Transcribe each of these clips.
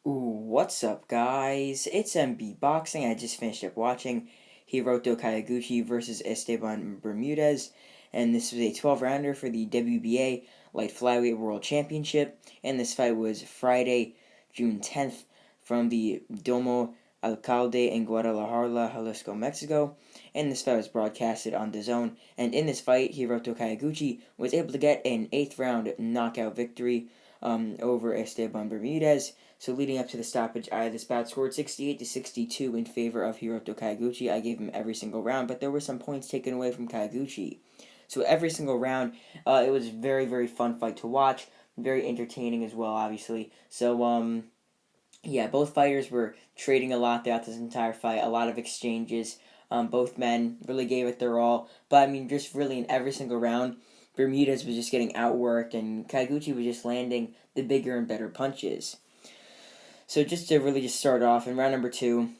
What's up, guys? It's MB Boxing. I just finished up watching Hiroto Kyoguchi versus Esteban Bermudez, and this was a 12-rounder for the WBA Light Flyweight World Championship. And this fight was Friday, June 10th, from the Domo Alcalde in Guadalajara, Jalisco, Mexico. And this fight was broadcasted on DAZN. And in this fight, Hiroto Kyoguchi was able to get an 8th-round knockout victory over Esteban Bermudez. So leading up to the stoppage, this bout scored 68-62 in favor of Hiroto Kyoguchi. I gave him every single round, but there were some points taken away from Kyoguchi. So every single round, it was a very, very fun fight to watch. Very entertaining as well, obviously. So, yeah, both fighters were trading a lot throughout this entire fight. A lot of exchanges. Both men really gave it their all. But, I mean, just really in every single round, Bermudez was just getting outworked, and Kyoguchi was just landing the bigger and better punches. So just to really just start off, in round number 2,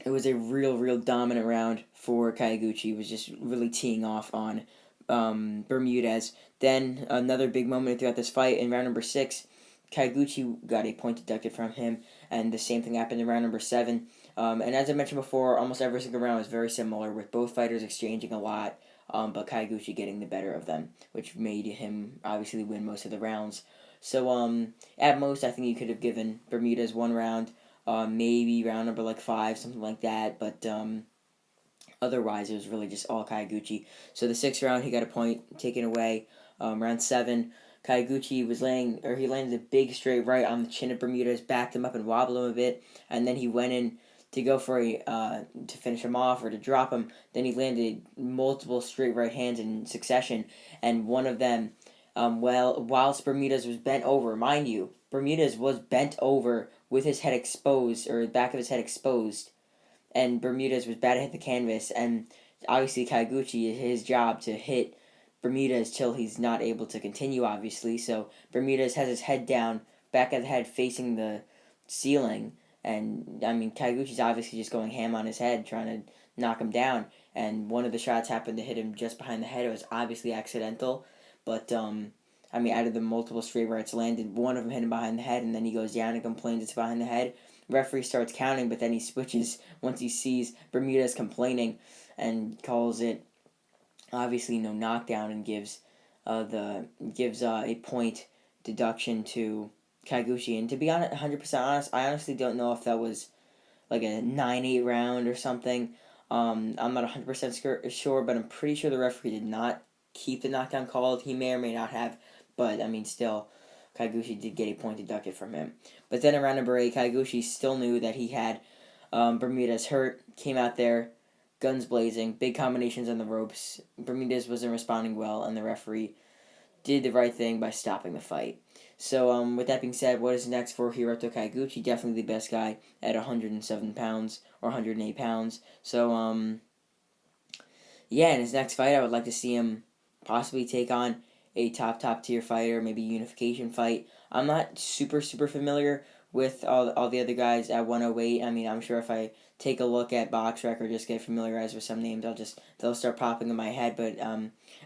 it was a real dominant round for Kyoguchi. He was just really teeing off on Bermudez. Then another big moment throughout this fight in round number 6, Kyoguchi got a point deducted from him, and the same thing happened in round number 7. And as I mentioned before, almost every single round was very similar, with both fighters exchanging a lot, but Kyoguchi getting the better of them, which made him obviously win most of the rounds. So, at most, I think you could have given Bermudez 1 round, maybe round number 5, something like that. But otherwise, it was really just all Kyoguchi. So the 6th round, he got a point taken away. Round 7, Kyoguchi he landed a big straight right on the chin of Bermudez, backed him up and wobbled him a bit, and then he went in to go for to finish him off or to drop him. Then he landed multiple straight right hands in succession, and one of them, whilst Bermudez was bent over, mind you, Bermudez was bent over with his head exposed, or the back of his head exposed, and Bermudez was about to hit the canvas, and obviously Kyoguchi, his job to hit Bermudez till he's not able to continue, obviously. So Bermudez has his head down, back of the head facing the ceiling, and I mean Kyoguchi's obviously just going ham on his head, trying to knock him down, and one of the shots happened to hit him just behind the head. It was obviously accidental, but I mean, out of the multiple straight rights landed, one of them hit him behind the head, and then he goes down and complains it's behind the head. Referee starts counting, but then he switches once he sees Bermudez complaining, and calls it obviously no knockdown, and gives a point deduction to Kyoguchi. And to be honest, 100% honest, I honestly don't know if that was like a 9-8 round or something. I'm not 100% sure, but I'm pretty sure the referee did not keep the knockdown called. He may or may not have, but I mean, still, Kyoguchi did get a point deducted from him. But then around number 8, Kyoguchi still knew that he had Bermudez hurt, came out there, guns blazing, big combinations on the ropes. Bermudez wasn't responding well, and the referee did the right thing by stopping the fight. So, with that being said, what is next for Hiroto Kyoguchi? Definitely the best guy at 107 pounds or 108 pounds. So, yeah, in his next fight, I would like to see him possibly take on a top tier fighter, maybe a unification fight. I'm not super familiar with all the other guys at 108. I mean, I'm sure if I take a look at BoxRec or just get familiarized with some names, they'll start popping in my head. But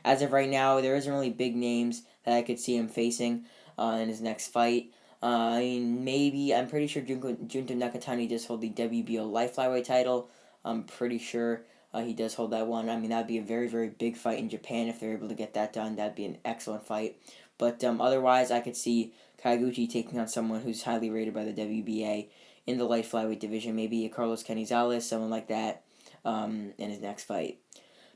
as of right now, there isn't really big names that I could see him facing in his next fight. I mean, maybe I'm pretty sure Junto Nakatani does hold the WBO light flyweight title. I'm pretty sure. He does hold that one. I mean, that would be a very big fight in Japan if they're able to get that done. That'd be an excellent fight. But otherwise, I could see Kyoguchi taking on someone who's highly rated by the WBA in the light flyweight division. Maybe a Carlos Canizales, someone like that, in his next fight.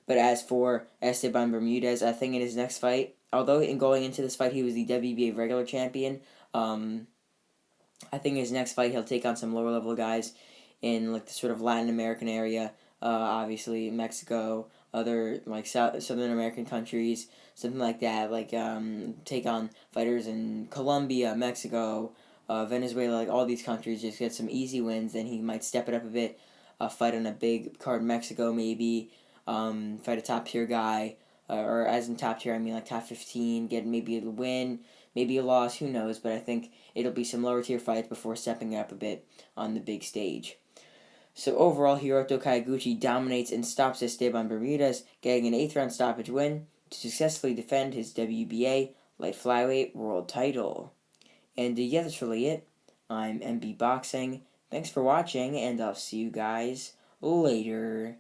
But as for Esteban Bermudez, I think in his next fight, although in going into this fight he was the WBA regular champion, I think in his next fight he'll take on some lower level guys in like the sort of Latin American area. Obviously Mexico, other like Southern American countries, something like that. Like take on fighters in Colombia, Mexico, Venezuela, like all these countries. Just get some easy wins. Then he might step it up a bit. Fight on a big card in Mexico, maybe. Fight a top tier guy, or as in top tier, I mean like top 15. Get maybe a win, maybe a loss. Who knows? But I think it'll be some lower tier fights before stepping up a bit on the big stage. So overall, Hiroto Kyoguchi dominates and stops Esteban Bermudez, getting an 8th round stoppage win to successfully defend his WBA light flyweight world title. And yeah, that's really it. I'm MB Boxing. Thanks for watching, and I'll see you guys later.